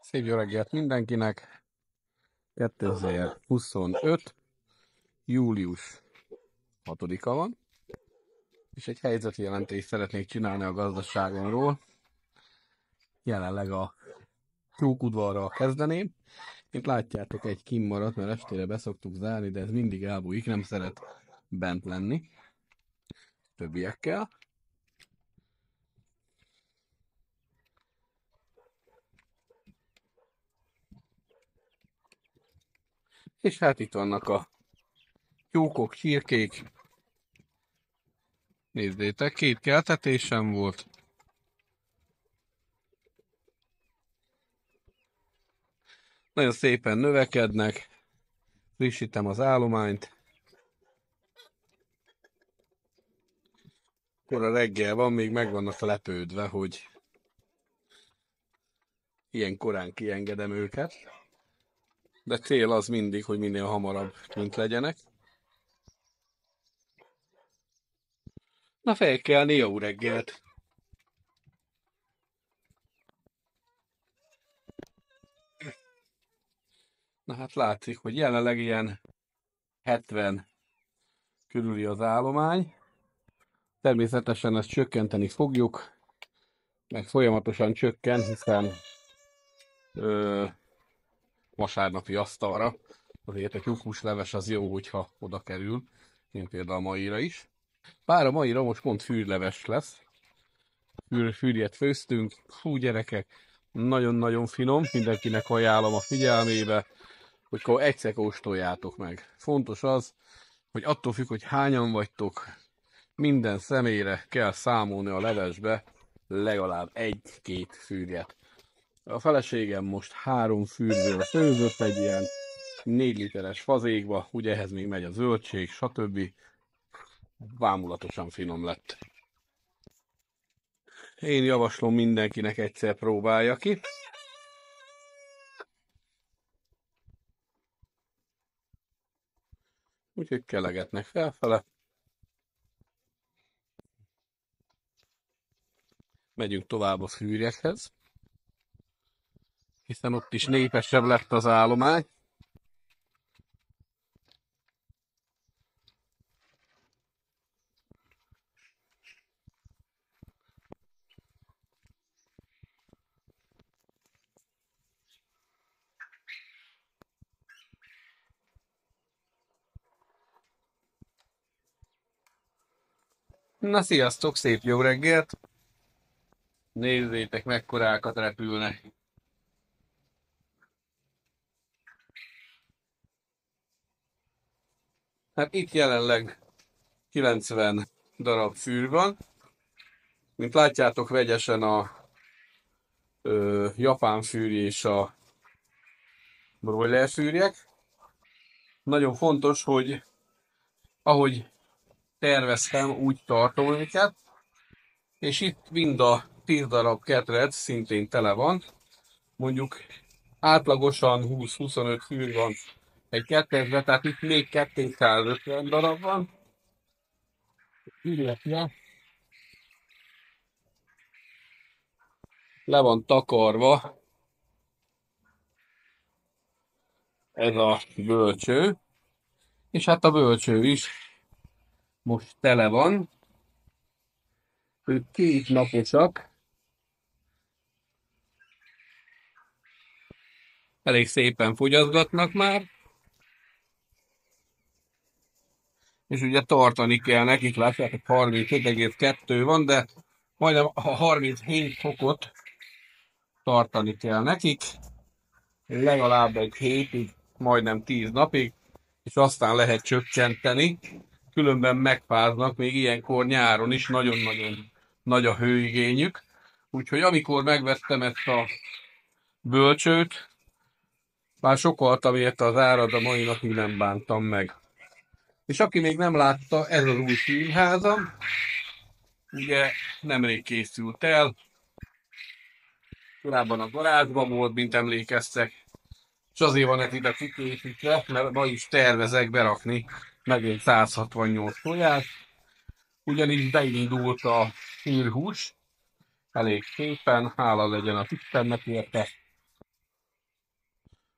Szép jó reggelt mindenkinek! 2025. július 6-a van, és egy helyzetjelentést szeretnék csinálni a gazdaságomról. Jelenleg a tyúkudvarral kezdeném. Mint látjátok, egy kimaradt, mert estére beszoktuk zárni, de ez mindig elbújik, nem szeret bent lenni többiekkel. És hát itt vannak a tyúkok, csirkék. Nézzétek, 2 keltetésem volt. Nagyon szépen növekednek, frissítem az állományt. Kora reggel van, még meg vannak lepődve, hogy ilyen korán kiengedem őket. De cél az mindig, hogy minél hamarabb kint legyenek. Na fel kell, jó reggelt! Na hát látszik, hogy jelenleg ilyen 70 körüli az állomány. Természetesen ezt csökkenteni fogjuk, meg folyamatosan csökken, hiszen vasárnapi asztalra azért a tyúkhúsleves az jó, hogyha oda kerül, mint például a maira is. Bár a maira most pont fűrleves lesz. Fűrjet főztünk. Hú gyerekek, nagyon-nagyon finom, mindenkinek ajánlom a figyelmébe, hogy egyszer kóstoljátok meg. Fontos az, hogy attól függ, hogy hányan vagytok, minden személyre kell számolni a levesbe legalább 1-2 fűrjet. A feleségem most 3 fűrből főzött egy ilyen 4 literes fazékba, ugye ehhez még megy a zöldség, stb. Vámulatosan finom lett. Én javaslom mindenkinek egyszer próbálja ki. Úgyhogy kelegetnek felfele. Megyünk tovább a fűrjekhez, hiszen ott is népesebb lett az állomány. Na sziasztok, szép jó reggelt! Nézzétek, mekkorákat repülnek. Hát itt jelenleg 90 darab fűr van. Mint látjátok, vegyesen a japán fűrj és a broiler fűrjek. Nagyon fontos, hogy ahogy terveztem, úgy tartom őket. És itt mind a 10 darab ketrec szintén tele van. Mondjuk átlagosan 20-25 fűr van egy ketrecbe, tehát itt még 250 darab van. Illetve le van takarva ez a bölcső, és hát a bölcső is most tele van. Ők 2 naposak. Elég szépen fogyaszgatnak már. És ugye tartani kell nekik, látjátok, 37,2 van, de majdnem a 37 fokot tartani kell nekik. Legalább egy hétig, majdnem 10 napig, és aztán lehet csökkenteni. Különben megfáznak, még ilyenkor nyáron is nagyon-nagyon nagy a hőigényük. Úgyhogy amikor megvettem ezt a bölcsőt, már sokaltam érte az árat, de mai napig nem bántam meg. És aki még nem látta, ez az új színházam, ugye nemrég készült el, korábban a garázsban volt, mint emlékeztek, és azért van ez ide kikészítve, mert ma is tervezek berakni megint 168 tojás, ugyanis beindult a fűrhús, elég szépen, hála legyen a Istennek érte.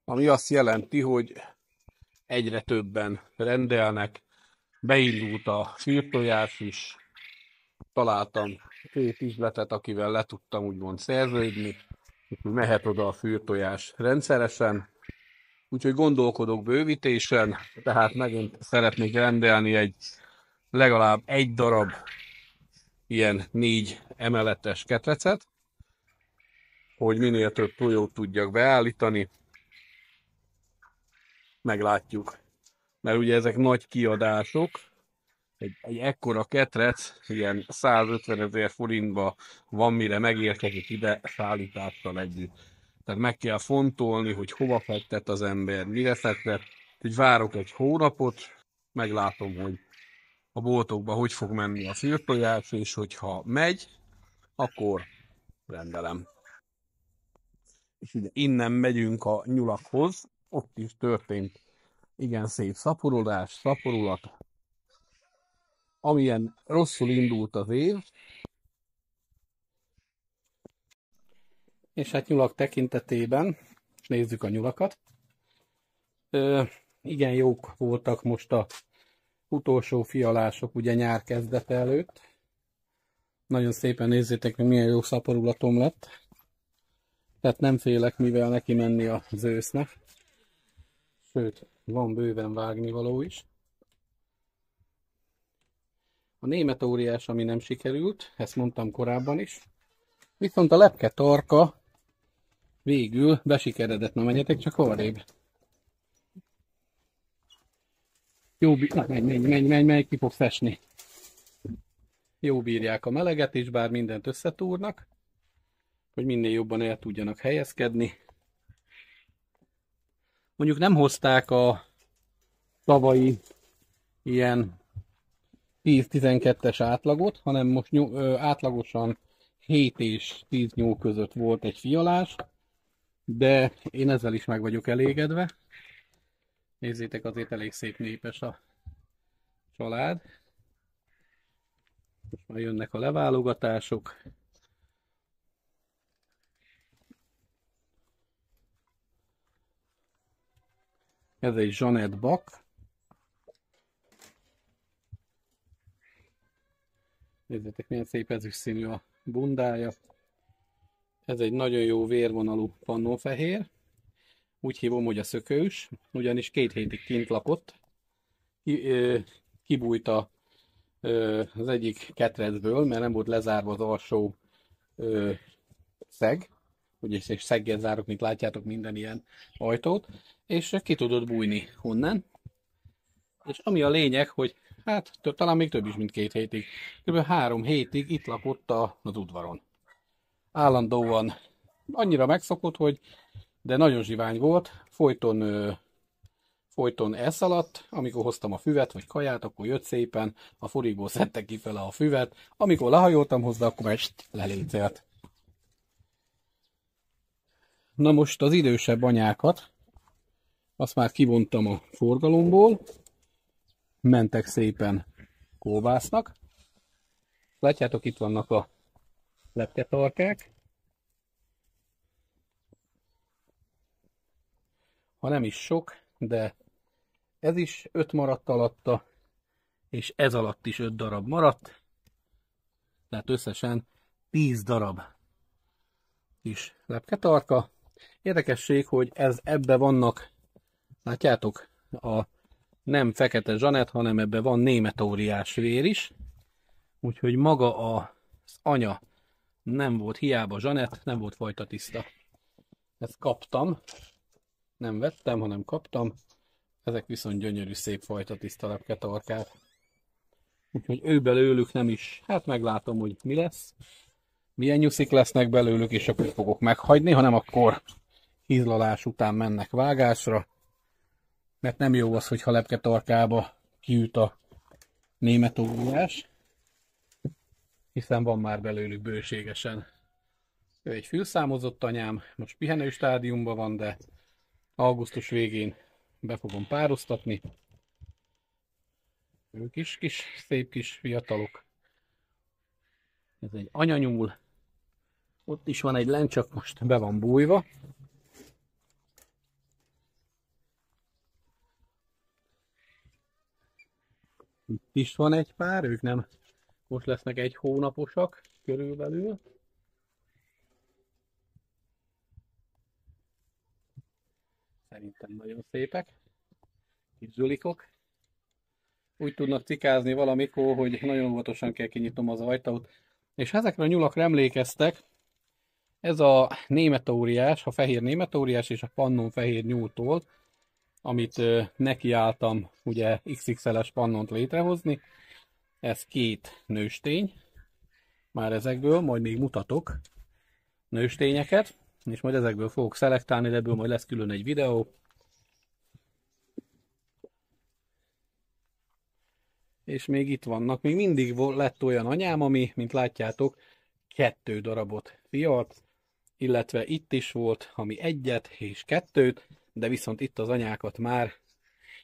ami azt jelenti, hogy egyre többen rendelnek. Beindult a fürtojás is, találtam 2 üzletet, akivel le tudtam úgymond szerződni, úgyhogy mehet oda a fürtojás rendszeresen. Úgyhogy gondolkodok bővítésen, tehát megint szeretnék rendelni legalább egy darab ilyen 4 emeletes ketrecet, hogy minél több tojót tudjak beállítani. Meglátjuk. Mert ugye ezek nagy kiadások, egy ekkora ketrec, ilyen 150 000 forintba van, mire megérkezik ide szállítással együtt. Tehát meg kell fontolni, hogy hova fektet az ember, mire fektet. Úgyhogy várok egy hónapot, meglátom, hogy a boltokba hogy fog menni a fürtojás, és hogyha megy, akkor rendelem. És ugye innen megyünk a nyulakhoz, ott is történt igen szép szaporulat. Amilyen rosszul indult az év, és hát nyulak tekintetében, nézzük a nyulakat. Igen jók voltak most a utolsó fialások, ugye nyár kezdete előtt. Nagyon szépen nézzétek meg, milyen jó szaporulatom lett. Tehát nem félek, mivel neki menni az ősznek. Sőt, van bőven vágnivaló is. A német óriás, ami nem sikerült, ezt mondtam korábban is. Viszont a lepke tarka végül besikeredett. Na menjetek csak arrébb. Jó, menj, ki fogsz esni. Jó bírják a meleget is, bár mindent összetúrnak, hogy minél jobban el tudjanak helyezkedni. Mondjuk nem hozták a tavalyi ilyen 10-12-es átlagot, hanem most átlagosan 7 és 10 nyúl között volt egy fialás, de én ezzel is meg vagyok elégedve. Nézzétek, azért elég szép népes a család. Most már jönnek a leválogatások. Ez egy Jeanette Bak. Nézzétek, milyen szép ezüst színű a bundája. Ez egy nagyon jó vérvonalú pannonfehér. Úgy hívom, hogy a szökős, ugyanis 2 hétig kint lakott. Kibújt az egyik ketrecből, mert nem volt lezárva az alsó szeg. Ugye és szeggel zárok, mint látjátok, minden ilyen ajtót. És ki tudott bújni onnan. És ami a lényeg, hogy hát talán még több is, mint 2 hétig. Kb. 3 hétig itt lakott az udvaron. Állandóan annyira megszokott, hogy de nagyon zsivány volt, folyton elszaladt, amikor hoztam a füvet vagy kaját, akkor jött szépen, a forikból szedte kifele a füvet, amikor lehajoltam hozzá, akkor már lelécelt. Na most az idősebb anyákat, azt már kivontam a forgalomból, mentek szépen kolbásznak. Látjátok, itt vannak a lepketarkák. Ha nem is sok, de ez is 5 maradt alatta, és ez alatt is 5 darab maradt. Tehát összesen 10 darab is lepketarka. Érdekesség, hogy ebbe vannak, látjátok, nem fekete Jeanette, hanem ebbe van német óriás vér is. Úgyhogy maga az anya nem volt hiába Jeanette, nem volt fajta tiszta. Ezt kaptam. Nem vettem, hanem kaptam. Ezek viszont gyönyörű, szép fajta tiszta lepketarkák. Úgyhogy ő belőlük nem is, hát meglátom, hogy mi lesz. Milyen nyuszik lesznek belőlük, és akkor fogok meghagyni, hanem akkor hízlalás után mennek vágásra. Mert nem jó az, hogyha lepketarkába kiüt a német óriás. Hiszen van már belőlük bőségesen. Ő egy fülszámozott anyám, most pihenő stádiumban van, de augusztus végén be fogom pároztatni. Ők is szép kis fiatalok. Ez egy anyanyúl. Ott is van egy len, csak most be van bújva. Itt is van egy pár, ők nem most lesznek egy hónaposak körülbelül. Szerintem nagyon szépek. Kis zulikok. Úgy tudnak cikázni valamikor, hogy nagyon óvatosan kell kinyitnom az ajtót. És ezekre a nyulakra emlékeztek, ez a németóriás, a fehér németóriás és a pannon fehér nyúltól, amit nekiálltam ugye XXL-es pannont létrehozni. Ez két nőstény, már ezekből, majd még mutatok nőstényeket, és majd ezekből fogok szelektálni, de ebből majd lesz külön egy videó. És még itt vannak, még mindig lett olyan anyám, ami, mint látjátok, 2 darabot fialt, illetve itt is volt, ami 1 és 2, de viszont itt az anyákat már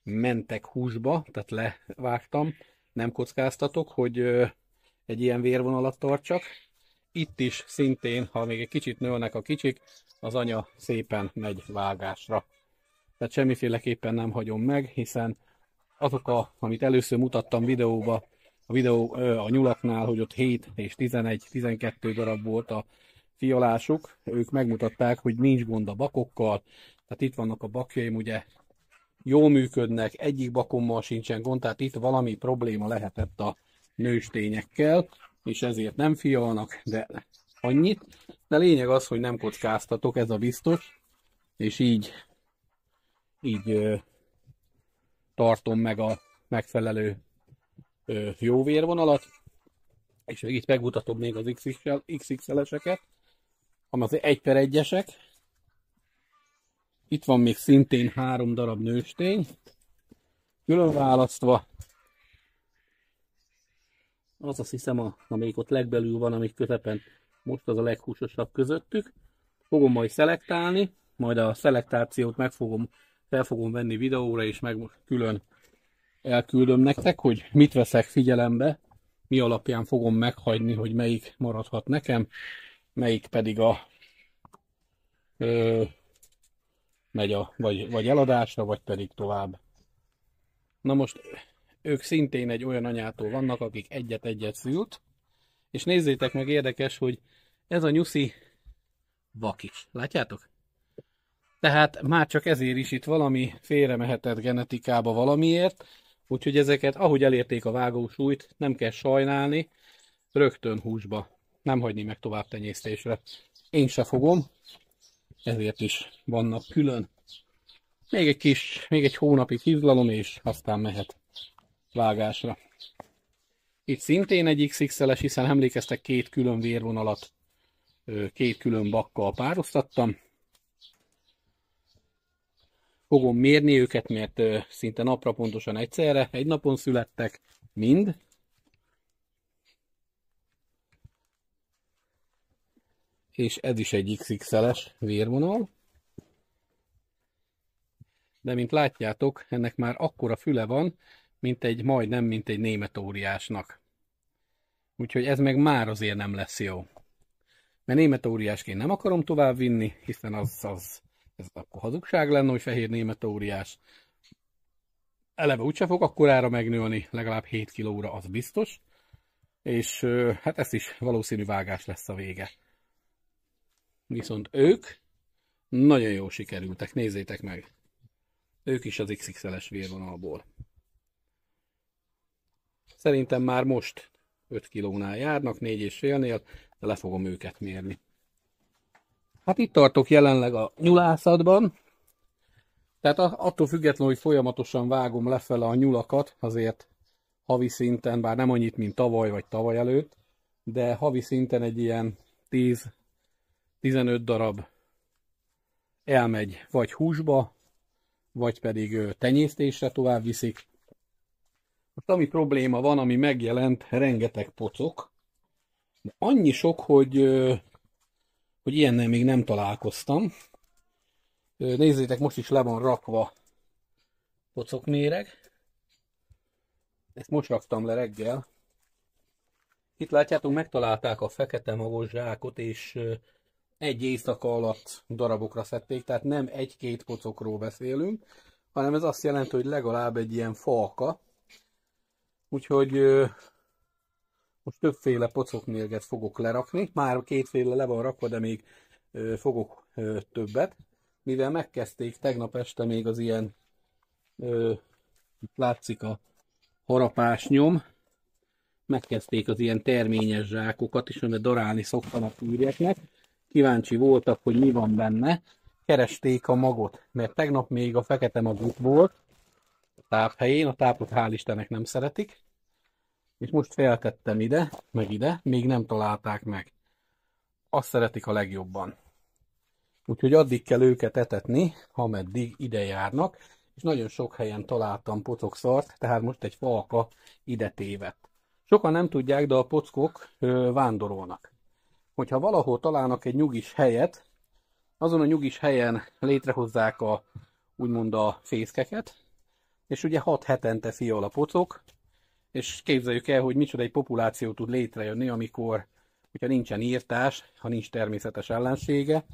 mentek húsba, tehát levágtam, nem kockáztatok, hogy egy ilyen vérvonalat tartsak. Itt is szintén, ha még egy kicsit nőnek a kicsik, az anya szépen megy vágásra. Tehát semmiféleképpen nem hagyom meg, hiszen azok, amit először mutattam videóba, a nyulaknál, hogy ott 7 és 11-12 darab volt a fialásuk, ők megmutatták, hogy nincs gond a bakokkal, tehát itt vannak a bakjaim, ugye jól működnek, egyik bakommal sincsen gond, tehát itt valami probléma lehetett a nőstényekkel, és ezért nem fialnak, de annyit. De lényeg az, hogy nem kockáztatok, ez a biztos, és így tartom meg a megfelelő jó vérvonalat, és itt megmutatom még az XXL-eseket, ami az 1/1-esek. Itt van még szintén 3 darab nőstény, külön választva. Az azt hiszem, amelyik ott legbelül van, amik közepen, most az a leghúsosabb közöttük. Fogom majd szelektálni, majd a szelektációt fel fogom venni videóra, és meg külön elküldöm nektek, hogy mit veszek figyelembe, mi alapján fogom meghagyni, hogy melyik maradhat nekem, melyik pedig megy vagy eladásra, vagy pedig tovább. Na most ők szintén egy olyan anyától vannak, akik egyet szült, és nézzétek meg, érdekes, hogy ez a nyuszi vakis. Látjátok? Tehát már csak ezért is itt valami félre mehetett genetikába valamiért, úgyhogy ezeket, ahogy elérték a vágósúlyt, nem kell sajnálni, rögtön húsba, nem hagyni meg tovább tenyésztésre. Én se fogom, ezért is vannak külön. Még egy hónapig hizlalom, és aztán mehet vágásra. Itt szintén egy XXL-es, hiszen emlékeztek, 2 külön vérvonalat, 2 külön bakkal pároztattam. Fogom mérni őket, mert szinte napra pontosan egyszerre, egy napon születtek mind. És ez is egy XXL-es vérvonal. De mint látjátok, ennek már akkora füle van, majdnem, mint egy németóriásnak. Úgyhogy ez meg már azért nem lesz jó. Mert németóriásként nem akarom tovább vinni, hiszen ez akkor hazugság lenne, hogy fehér németóriás. Eleve úgyse fog akkorára megnőni, legalább 7 kilóra, az biztos. És hát ez is valószínű vágás lesz a vége. Viszont ők nagyon jól sikerültek, nézzétek meg. Ők is az XXL-es vérvonalból. Szerintem már most 5 kilónál járnak, 4,5-nél, de le fogom őket mérni. Hát itt tartok jelenleg a nyulászatban. Tehát attól függetlenül, hogy folyamatosan vágom lefele a nyulakat, azért havi szinten, bár nem annyit, mint tavaly vagy tavaly előtt, de havi szinten egy ilyen 10-15 darab elmegy vagy húsba, vagy pedig tenyésztésre tovább viszik. Most ami probléma van, ami megjelent, rengeteg pocok, de annyi sok, hogy ilyennel még nem találkoztam. Nézzétek, most is le van rakva pocokméreg. Ezt most raktam le reggel. Itt látjátok, megtalálták a fekete magos zsákot, és egy éjszaka alatt darabokra szedték, tehát nem 1-2 pocokról beszélünk, hanem ez azt jelenti, hogy legalább egy ilyen falka, Úgyhogy most többféle pocokmérget fogok lerakni. Már kétféle le van rakva, de még fogok többet. Mivel megkezdték tegnap este még az ilyen, itt látszik a harapás nyom, megkezdték az ilyen terményes zsákokat is, mert darálni szoktanak fűrjeknek. Kíváncsi voltak, hogy mi van benne. Keresték a magot, mert tegnap még a fekete maguk volt a táphelyén, a tápot hál' Istennek nem szeretik. És most feltettem ide, meg ide, még nem találták meg. Azt szeretik a legjobban. Úgyhogy addig kell őket etetni, ameddig ide járnak, és nagyon sok helyen találtam pocokszart, tehát most egy falka ide tévedt. Sokan nem tudják, de a pockok vándorolnak. Hogyha valahol találnak egy nyugis helyet, azon a nyugis helyen létrehozzák úgymond a fészkeket, és ugye 6 hetente fial a pocok, és képzeljük el, hogy micsoda egy populáció tud létrejönni, amikor, hogyha nincsen írtás, ha nincs természetes ellensége.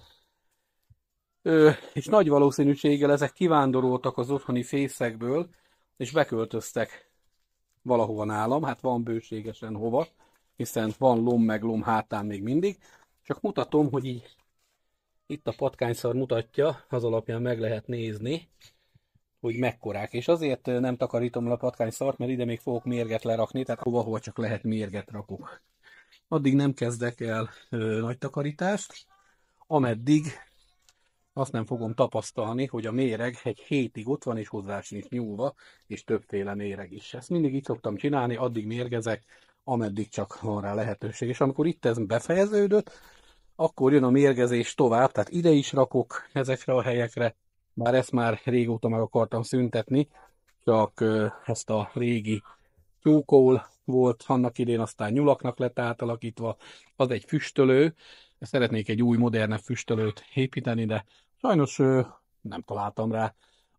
És nagy valószínűséggel ezek kivándoroltak az otthoni fészekből, és beköltöztek valahova nálam, hát van bőségesen hova, hiszen van lom meg lom hátán még mindig. Csak mutatom, hogy így itt a patkányszar mutatja, az alapján meg lehet nézni, hogy mekkorák. És azért nem takarítom le a patkányszart, mert ide még fogok mérget lerakni, tehát hova csak lehet mérget rakok. Addig nem kezdek el nagy takarítást, ameddig azt nem fogom tapasztalni, hogy a méreg egy hétig ott van, és hozzá sincs nyúlva, és többféle méreg is. Ezt mindig így szoktam csinálni, addig mérgezek, ameddig csak van rá lehetőség. És amikor itt ez befejeződött, akkor jön a mérgezés tovább, tehát ide is rakok ezekre a helyekre, bár ezt már régóta meg akartam szüntetni, csak ezt a régi tyúkol volt annak idén, aztán nyulaknak lett átalakítva, az egy füstölő, szeretnék egy új, modernebb füstölőt építeni, de sajnos nem találtam rá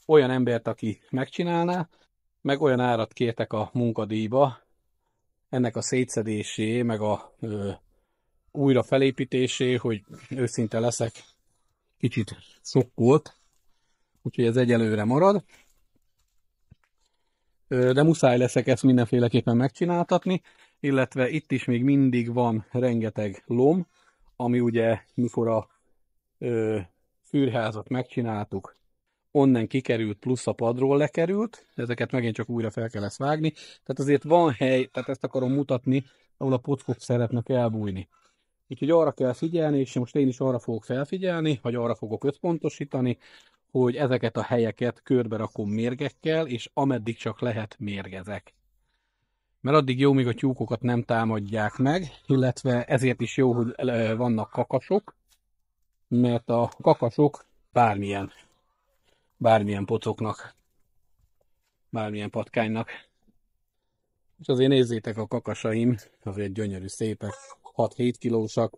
olyan embert, aki megcsinálná, meg olyan árat kértek a munkadíjba, ennek a szétszedésé, meg a újra felépítésé, hogy őszinte leszek, kicsit szokkolt, úgyhogy ez egyelőre marad. De muszáj leszek ezt mindenféleképpen megcsináltatni, illetve itt is még mindig van rengeteg lom, ami ugye mikor a fűrházat megcsináltuk, onnan kikerült, plusz a padról lekerült, ezeket megint csak újra fel kell ezt vágni, tehát azért van hely, tehát ezt akarom mutatni, ahol a pockok szeretnek elbújni. Úgyhogy arra kell figyelni, és most én is arra fogok felfigyelni, vagy arra fogok összpontosítani, hogy ezeket a helyeket körbe rakom mérgekkel, és ameddig csak lehet mérgezek. Mert addig jó, míg a tyúkokat nem támadják meg, illetve ezért is jó, hogy vannak kakasok, mert a kakasok bármilyen pocoknak, bármilyen patkánynak. És azért nézzétek, a kakasaim, azért gyönyörű szépek, 6-7 kilósak,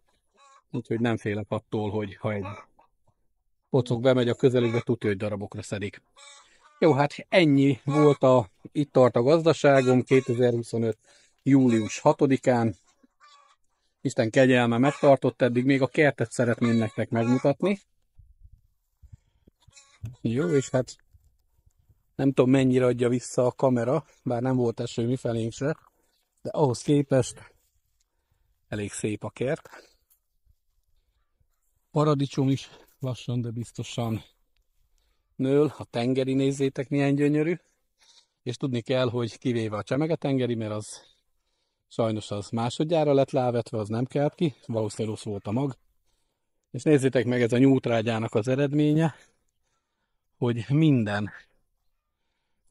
úgyhogy nem félek attól, hogy ha egy pocok bemegy a közelébe, tudja, hogy darabokra szedik. Jó, hát ennyi volt itt tart a gazdaságom 2025. július 6-án. Isten kegyelme megtartott eddig, még a kertet szeretném nektek megmutatni. Jó, és hát nem tudom mennyire adja vissza a kamera, bár nem volt eső mifelénk se, de ahhoz képest elég szép a kert. Paradicsom is lassan, de biztosan nől, a tengeri nézzétek milyen gyönyörű, és tudni kell, hogy kivéve a csemege-tengeri, mert az sajnos az másodjára lett lávetve, az nem kelt ki, valószínűleg rossz volt a mag. És nézzétek meg, ez a nyújtrágyának az eredménye, hogy minden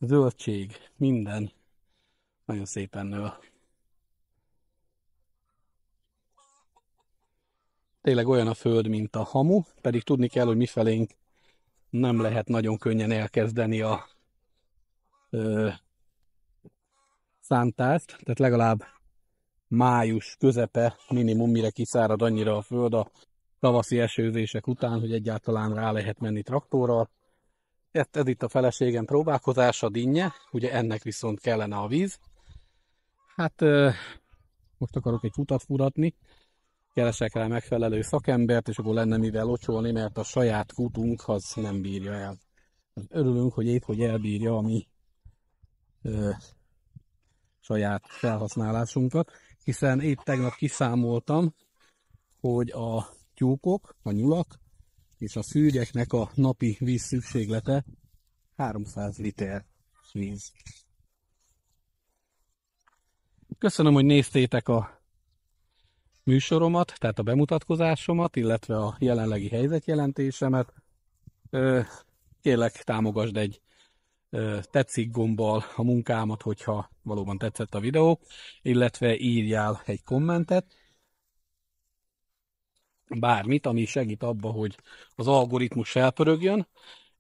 zöldség, minden nagyon szépen nő. Tényleg olyan a föld, mint a hamu, pedig tudni kell, hogy mifelénk nem lehet nagyon könnyen elkezdeni a szántást, tehát legalább május közepe minimum, mire kiszárad annyira a föld a tavaszi esőzések után, hogy egyáltalán rá lehet menni traktorral. Ez itt a feleségem próbálkozása, dinnye, ugye ennek viszont kellene a víz. Hát most akarok egy kutat furatni, keresek rá megfelelő szakembert, és akkor lenne mivel locsolni, mert a saját kutunk az nem bírja el. Örülünk, hogy épp hogy elbírja a mi saját felhasználásunkat, hiszen épp tegnap kiszámoltam, hogy a tyúkok, a nyulak és a fűryeknek a napi víz szükséglete 300 liter víz. Köszönöm, hogy néztétek a műsoromat, tehát a bemutatkozásomat, illetve a jelenlegi helyzetjelentésemet. Kérlek, támogasd egy tetszik gombbal a munkámat, hogyha valóban tetszett a videó, illetve írjál egy kommentet, bármit, ami segít abba, hogy az algoritmus felpörögjön,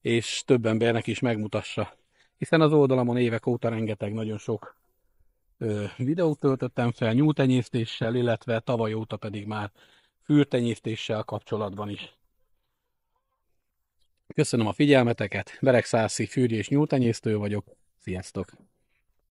és több embernek is megmutassa. Hiszen az oldalamon évek óta rengeteg, nagyon sok videót töltöttem fel nyúltenyésztéssel, illetve tavaly óta pedig már fűrtenyésztéssel kapcsolatban is. Köszönöm a figyelmeteket, Beregszászi fűrj- és nyúltenyésztő vagyok, sziasztok!